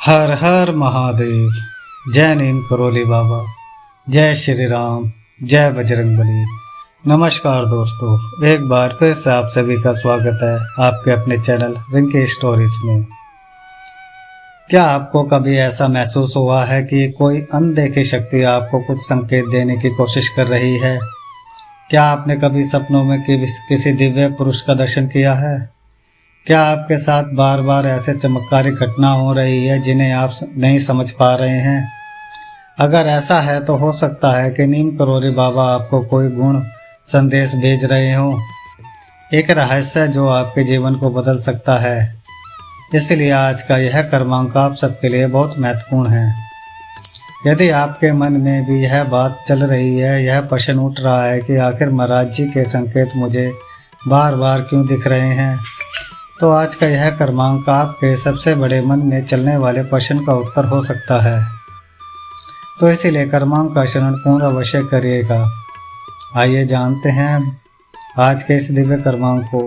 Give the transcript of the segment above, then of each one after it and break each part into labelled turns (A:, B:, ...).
A: हर हर महादेव। जय नीम करोली बाबा, जय श्री राम, जय बजरंगबली। नमस्कार दोस्तों, एक बार फिर से आप सभी का स्वागत है आपके अपने चैनल रिंकी स्टोरीज में। क्या आपको कभी ऐसा महसूस हुआ है कि कोई अनदेखी शक्ति आपको कुछ संकेत देने की कोशिश कर रही है? क्या आपने कभी सपनों में किसी दिव्य पुरुष का दर्शन किया है? क्या आपके साथ बार बार ऐसे चमत्कारी घटना हो रही है जिन्हें आप नहीं समझ पा रहे हैं? अगर ऐसा है तो हो सकता है कि नीम करोली बाबा आपको कोई गुण संदेश भेज रहे हों, एक रहस्य जो आपके जीवन को बदल सकता है। इसलिए आज का यह कर्मांक आप सबके लिए बहुत महत्वपूर्ण है। यदि आपके मन में भी यह बात चल रही है, यह प्रश्न उठ रहा है कि आखिर महाराज जी के संकेत मुझे बार बार क्यों दिख रहे हैं, तो आज का यह कर्मांक आपके सबसे बड़े मन में चलने वाले प्रश्न का उत्तर हो सकता है। तो इसीलिए कर्मांक का श्रवण पूर्ण अवश्य करिएगा। आइए जानते हैं आज के इस दिव्य कर्मांक को।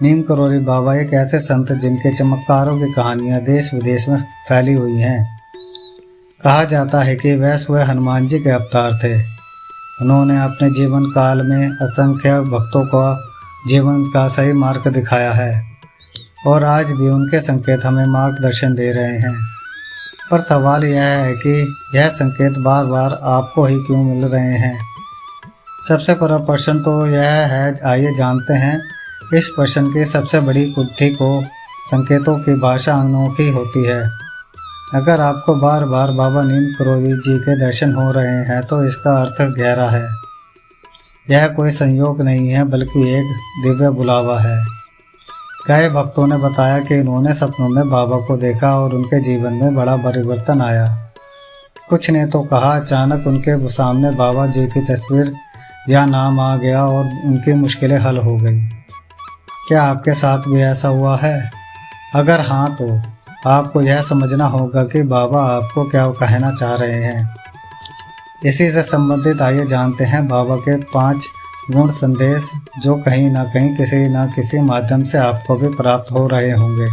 A: नीम करोली बाबा एक ऐसे संत जिनके चमत्कारों की कहानियां देश विदेश में फैली हुई हैं। कहा जाता है कि वह स्वयं हनुमान जी के अवतार थे। उन्होंने अपने जीवन काल में असंख्य भक्तों को जीवन का सही मार्ग दिखाया है और आज भी उनके संकेत हमें मार्गदर्शन दे रहे हैं। पर सवाल यह है कि यह संकेत बार बार आपको ही क्यों मिल रहे हैं? सबसे बड़ा प्रश्न तो यह है, आइए जानते हैं इस प्रश्न की सबसे बड़ी कुत्थी को। संकेतों की भाषा अनोखी होती है। अगर आपको बार बार बाबा नीम करोली जी के दर्शन हो रहे हैं तो इसका अर्थ गहरा है। यह कोई संयोग नहीं है बल्कि एक दिव्य बुलावा है। कई भक्तों ने बताया कि उन्होंने सपनों में बाबा को देखा और उनके जीवन में बड़ा परिवर्तन आया। कुछ ने तो कहा अचानक उनके सामने बाबा जी की तस्वीर या नाम आ गया और उनकी मुश्किलें हल हो गई। क्या आपके साथ भी ऐसा हुआ है? अगर हाँ तो आपको यह समझना होगा कि बाबा आपको क्या कहना चाह रहे हैं। इसी से संबंधित आइए जानते हैं बाबा के 5 गुण संदेश जो कहीं ना कहीं किसी न किसी माध्यम से आपको भी प्राप्त हो रहे होंगे।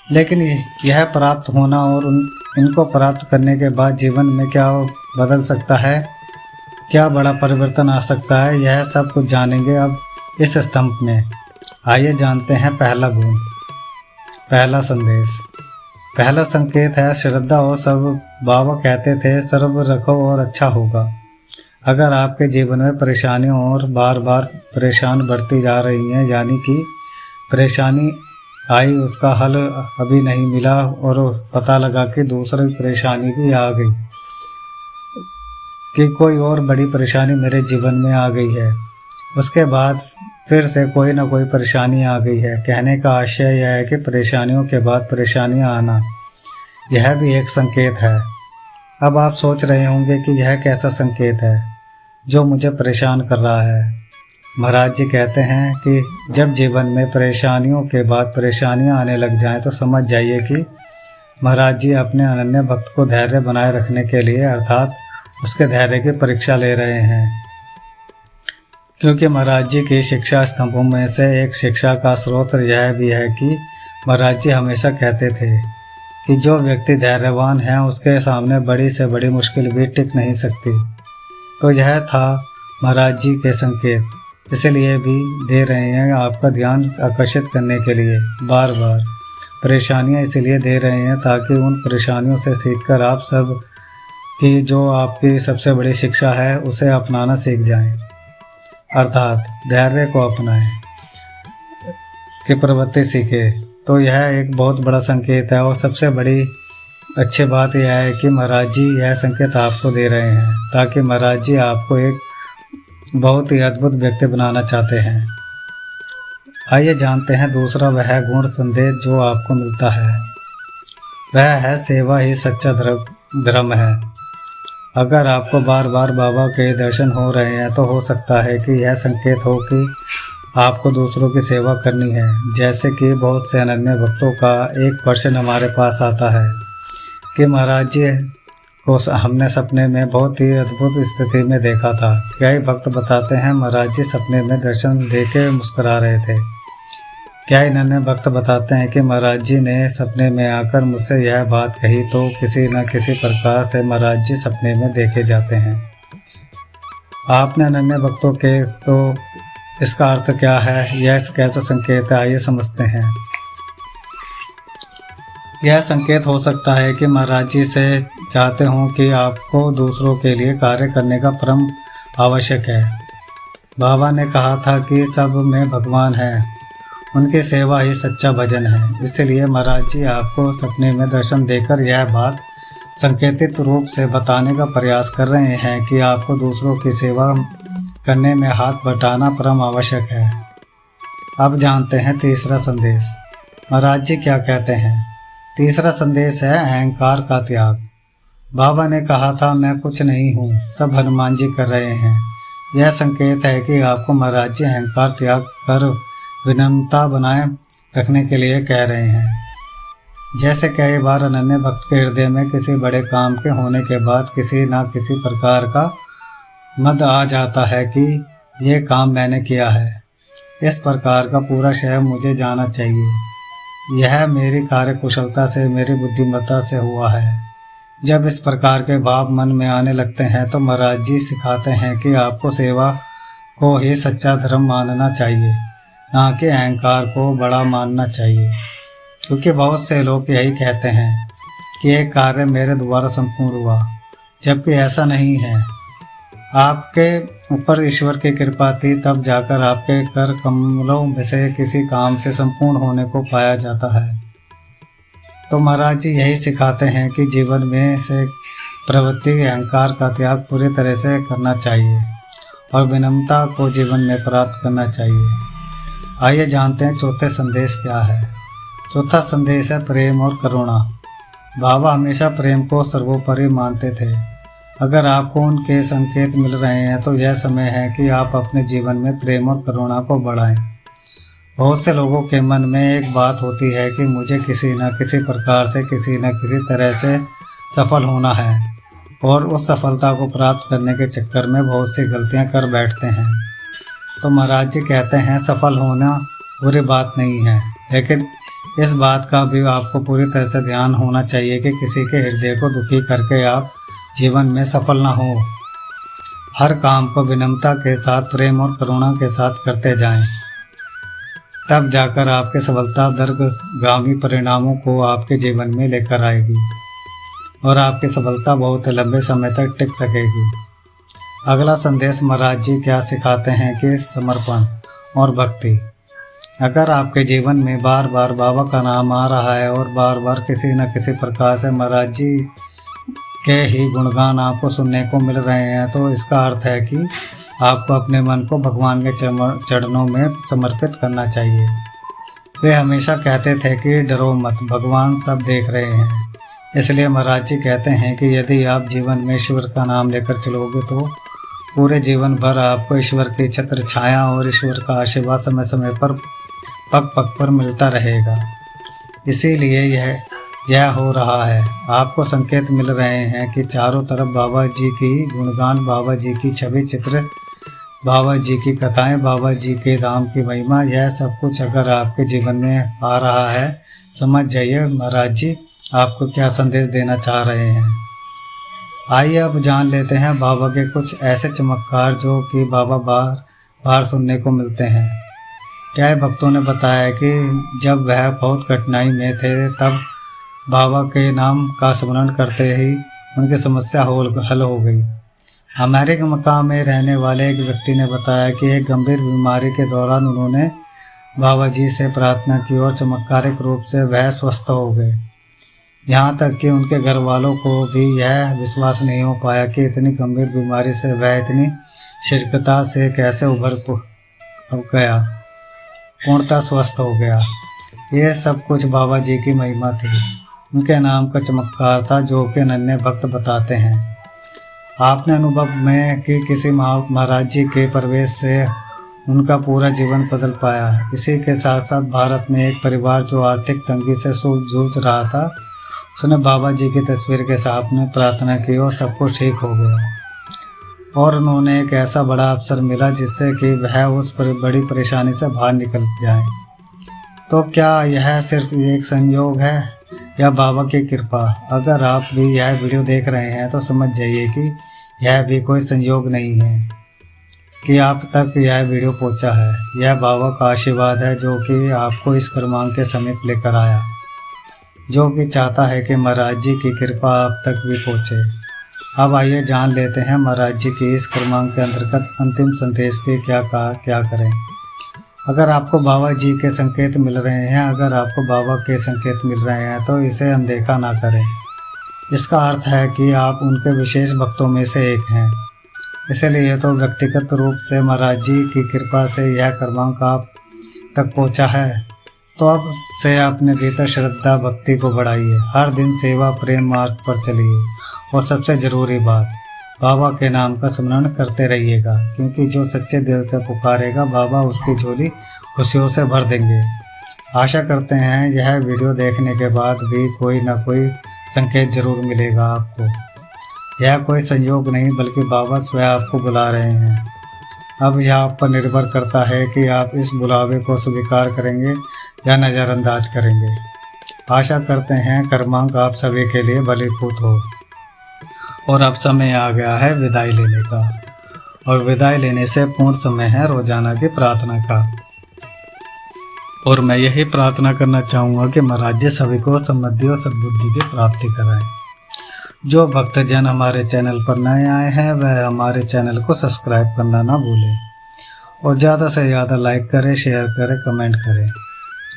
A: लेकिन यह प्राप्त होना और इनको प्राप्त करने के बाद जीवन में क्या बदल सकता है, क्या बड़ा परिवर्तन आ सकता है, यह सब कुछ जानेंगे अब इस स्तंभ में। आइए जानते हैं पहला गुण, पहला संदेश। पहला संकेत है श्रद्धा और सर्व। बाबा कहते थे सर्व रखो और अच्छा होगा। अगर आपके जीवन में परेशानियों और बार बार परेशान बढ़ती जा रही हैं, यानी कि परेशानी आई उसका हल अभी नहीं मिला और पता लगा कि दूसरी परेशानी भी आ गई, कि कोई और बड़ी परेशानी मेरे जीवन में आ गई है, उसके बाद फिर से कोई ना कोई परेशानी आ गई है। कहने का आशय यह है कि परेशानियों के बाद परेशानियां आना, यह भी एक संकेत है। अब आप सोच रहे होंगे कि यह कैसा संकेत है जो मुझे परेशान कर रहा है। महाराज जी कहते हैं कि जब जीवन में परेशानियों के बाद परेशानियां आने लग जाएं तो समझ जाइए कि महाराज जी अपने अनन्य भक्त को धैर्य बनाए रखने के लिए अर्थात उसके धैर्य की परीक्षा ले रहे हैं। क्योंकि महाराज जी की शिक्षा स्तंभों में से एक शिक्षा का स्रोत यह भी है कि महाराज जी हमेशा कहते थे कि जो व्यक्ति धैर्यवान है उसके सामने बड़ी से बड़ी मुश्किल भी टिक नहीं सकती। तो यह था महाराज जी के संकेत, इसलिए भी दे रहे हैं आपका ध्यान आकर्षित करने के लिए। बार बार परेशानियां इसलिए दे रहे हैं ताकि उन परेशानियों से सीखकर आप सब की जो आपकी सबसे बड़ी शिक्षा है उसे अपनाना सीख जाएं, अर्थात धैर्य को अपनाएं की प्रवृत्ति सीखे। तो यह एक बहुत बड़ा संकेत है और सबसे बड़ी अच्छी बात यह है कि महाराज जी यह संकेत आपको दे रहे हैं ताकि महाराज जी आपको एक बहुत ही अद्भुत व्यक्ति बनाना चाहते हैं। आइए जानते हैं दूसरा वह गुण संदेश जो आपको मिलता है। वह है सेवा ही सच्चा धर्म है। अगर आपको बार बार बाबा के दर्शन हो रहे हैं तो हो सकता है कि यह संकेत हो कि आपको दूसरों की सेवा करनी है। जैसे कि बहुत से अनन्य भक्तों का एक प्रश्न हमारे पास आता है कि महाराज जी को हमने सपने में बहुत ही अद्भुत स्थिति में देखा था। कई भक्त बताते हैं महाराज जी सपने में दर्शन देके मुस्कुरा रहे थे। क्या नन्हे भक्त बताते हैं कि महाराज जी ने सपने में आकर मुझसे यह बात कही, तो किसी न किसी प्रकार से महाराज जी सपने में देखे जाते हैं। आपने नन्हे भक्तों के तो इसका अर्थ क्या है, यह कैसा संकेत है, आइए समझते हैं। यह संकेत हो सकता है कि महाराज जी से चाहते हों कि आपको दूसरों के लिए कार्य करने का परम आवश्यक है। बाबा ने कहा था कि सब में भगवान है, उनकी सेवा ही सच्चा भजन है। इसलिए महाराज जी आपको सपने में दर्शन देकर यह बात संकेतित रूप से बताने का प्रयास कर रहे हैं कि आपको दूसरों की सेवा करने में हाथ बटाना परम आवश्यक है। अब जानते हैं तीसरा संदेश। महाराज जी क्या कहते हैं। तीसरा संदेश है अहंकार का त्याग। बाबा ने कहा था मैं कुछ नहीं हूँ, सब हनुमान जी कर रहे हैं। यह संकेत है कि आपको महाराज जी अहंकार त्याग कर विनम्रता बनाए रखने के लिए कह रहे हैं। जैसे कई बार अनन्य भक्त के हृदय में किसी बड़े काम के होने के बाद किसी न किसी प्रकार का मद आ जाता है कि ये काम मैंने किया है, इस प्रकार का पूरा श्रेय मुझे जाना चाहिए, यह मेरी कार्यकुशलता से, मेरी बुद्धिमत्ता से हुआ है। जब इस प्रकार के भाव मन में आने लगते हैं तो महाराज जी सिखाते हैं कि आपको सेवा को ही सच्चा धर्म मानना चाहिए, ना कि अहंकार को बड़ा मानना चाहिए। क्योंकि बहुत से लोग यही कहते हैं कि एक कार्य मेरे द्वारा संपूर्ण हुआ, जबकि ऐसा नहीं है। आपके ऊपर ईश्वर की कृपा थी, तब जाकर आपके कर कमलों में से किसी काम से संपूर्ण होने को पाया जाता है। तो महाराज जी यही सिखाते हैं कि जीवन में से प्रवृत्ति अहंकार का त्याग पूरी तरह से करना चाहिए और विनम्रता को जीवन में प्राप्त करना चाहिए। आइए जानते हैं चौथे संदेश क्या है। चौथा संदेश है प्रेम और करुणा। बाबा हमेशा प्रेम को सर्वोपरि मानते थे। अगर आपको उनके संकेत मिल रहे हैं तो यह समय है कि आप अपने जीवन में प्रेम और करुणा को बढ़ाएं। बहुत से लोगों के मन में एक बात होती है कि मुझे किसी न किसी प्रकार से, किसी न किसी तरह से सफल होना है, और उस सफलता को प्राप्त करने के चक्कर में बहुत सी गलतियां कर बैठते हैं। तो महाराज जी कहते हैं सफल होना बुरी बात नहीं है, लेकिन इस बात का भी आपको पूरी तरह से ध्यान होना चाहिए कि किसी के हृदय को दुखी करके आप जीवन में सफल ना हो। हर काम को विनम्रता के साथ, प्रेम और करुणा के साथ करते जाएं, तब जाकर आपकी सफलता दीर्घगामी परिणामों को आपके जीवन में लेकर आएगी और आपकी सफलता बहुत लंबे समय तक टिक सकेगी। अगला संदेश महाराज जी क्या सिखाते हैं कि समर्पण और भक्ति। अगर आपके जीवन में बार बार बाबा का नाम आ रहा है और बार बार किसी न किसी प्रकार से महाराज जी के ही गुणगान आपको सुनने को मिल रहे हैं, तो इसका अर्थ है कि आपको अपने मन को भगवान के चरणों में समर्पित करना चाहिए। वे हमेशा कहते थे कि डरो मत, भगवान सब देख रहे हैं। इसलिए महाराज जी कहते हैं कि यदि आप जीवन में ईश्वर का नाम लेकर चलोगे तो पूरे जीवन भर आपको ईश्वर की छत्र छाया और ईश्वर का आशीर्वाद समय समय पर पग पग पर मिलता रहेगा। इसीलिए यह हो रहा है। आपको संकेत मिल रहे हैं कि चारों तरफ बाबा जी की गुणगान, बाबा जी की छवि चित्र, बाबा जी की कथाएं, बाबा जी के धाम की महिमा, यह सब कुछ अगर आपके जीवन में आ रहा है, समझ जाइए महाराज जी आपको क्या संदेश देना चाह रहे हैं। आइए अब जान लेते हैं बाबा के कुछ ऐसे चमत्कार जो कि बाबा बार बार सुनने को मिलते हैं। क्या भक्तों ने बताया कि जब वह बहुत कठिनाई में थे तब बाबा के नाम का स्मरण करते ही उनकी समस्या हल हो गई। अमेरिका में रहने वाले एक व्यक्ति ने बताया कि एक गंभीर बीमारी के दौरान उन्होंने बाबा जी से प्रार्थना की और चमत्कारिक रूप से वह स्वस्थ हो गए। यहाँ तक कि उनके घर वालों को भी यह विश्वास नहीं हो पाया कि इतनी गंभीर बीमारी से वह इतनी शीघ्रता से कैसे उभर गया, पूर्णतः स्वस्थ हो गया। यह सब कुछ बाबा जी की महिमा थी, उनके नाम का चमत्कार था जो कि नन्हे भक्त बताते हैं। आपने अनुभव में कि किसी महाराज जी के प्रवेश से उनका पूरा जीवन बदल पाया। इसी के साथ साथ भारत में एक परिवार जो आर्थिक तंगी से जूझ रहा था, उसने बाबा जी की तस्वीर के सामने प्रार्थना की और सब कुछ ठीक हो गया और उन्होंने एक ऐसा बड़ा अवसर मिला जिससे कि वह उस बड़ी परेशानी से बाहर निकल जाएं। तो क्या यह सिर्फ एक संयोग है या बाबा की कृपा? अगर आप भी यह वीडियो देख रहे हैं तो समझ जाइए कि यह भी कोई संयोग नहीं है कि आप तक यह वीडियो पहुंचा है। यह बाबा का आशीर्वाद है जो कि आपको इस क्रमांक के समीप लेकर आया, जो कि चाहता है कि महाराज जी की कृपा आप तक भी पहुंचे। अब आइए जान लेते हैं महाराज जी की इस क्रमांक के अंतर्गत अंतिम संदेश के क्या करें। अगर आपको बाबा जी के संकेत मिल रहे हैं तो इसे अनदेखा ना करें। इसका अर्थ है कि आप उनके विशेष भक्तों में से एक हैं। इसलिए तो व्यक्तिगत रूप से महाराज जी की कृपा से यह क्रमांक आप तक पहुंचा है। तो अब से अपने भीतर श्रद्धा भक्ति को बढ़ाइए, हर दिन सेवा प्रेम मार्ग पर चलिए और सबसे ज़रूरी बात, बाबा के नाम का स्मरण करते रहिएगा, क्योंकि जो सच्चे दिल से पुकारेगा बाबा उसकी झोली खुशियों से भर देंगे। आशा करते हैं यह वीडियो देखने के बाद भी कोई ना कोई संकेत जरूर मिलेगा आपको। यह कोई संयोग नहीं बल्कि बाबा स्वयं आपको बुला रहे हैं। अब यह आप पर निर्भर करता है कि आप इस बुलावे को स्वीकार करेंगे या नज़रअंदाज करेंगे। आशा करते हैं क्रमांक आप सभी के लिए फलीभूत हो। और अब समय आ गया है विदाई लेने का, और विदाई लेने से पूर्ण समय है रोजाना की प्रार्थना का। और मैं यही प्रार्थना करना चाहूँगा कि महाराज जी सभी को समृद्धि और सद्बुद्धि की प्राप्ति कराएं। जो भक्तजन हमारे चैनल पर नए आए हैं वह हमारे चैनल को सब्सक्राइब करना ना भूलें और ज़्यादा से ज़्यादा लाइक करें, शेयर करें, कमेंट करें,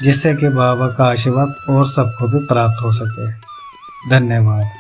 A: जिससे कि बाबा का आशीर्वाद और सबको भी प्राप्त हो सके। धन्यवाद।